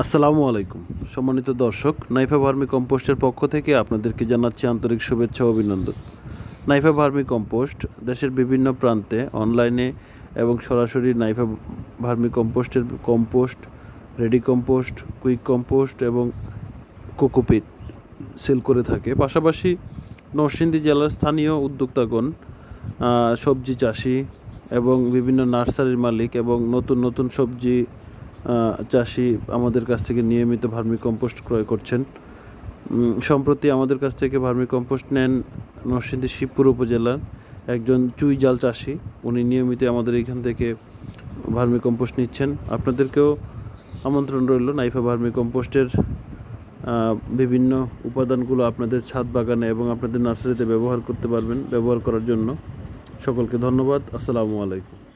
আসসালামু আলাইকুম সম্মানিত দর্শক, নাইফা ভার্মি কম্পোস্টের পক্ষ থেকে আপনাদেরকে জানাচ্ছি আন্তরিক শুভেচ্ছা ও অভিনন্দন। নাইফা ভার্মি কম্পোস্ট দেশের বিভিন্ন প্রান্তে অনলাইনে এবং সরাসরি Naifa vermicompost, ready compost, quick compost এবং কোকোপিট সেল করে থাকে। পাশাপাশি নরসিংদী জেলার স্থানীয় উদ্যোক্তাগণ, সবজি চাষি এবং বিভিন্ন নার্সারির মালিক এবং নতুন সবজি চাষি আমাদের কাছ থেকে নিয়মিত ভার্মি কম্পোস্ট ক্রয় করছেন। সম্প্রতি আমাদের কাছ থেকে ভার্মি কম্পোস্ট নেন নরসিংদী শিবপুর উপজেলার একজন চুই জাল চাষি। উনি নিয়মিত আমাদের এইখান থেকে ভার্মি কম্পোস্ট নিচ্ছেন। আপনাদেরকেও আমন্ত্রণ রইল নাইফা ভার্মি কম্পোস্টের বিভিন্ন উপাদানগুলো আপনাদের ছাদ বাগানে এবং আপনাদের নার্সারিতে ব্যবহার করতে পারবেন। ব্যবহার করার জন্য সকলকে ধন্যবাদ। আসসালামু আলাইকুম।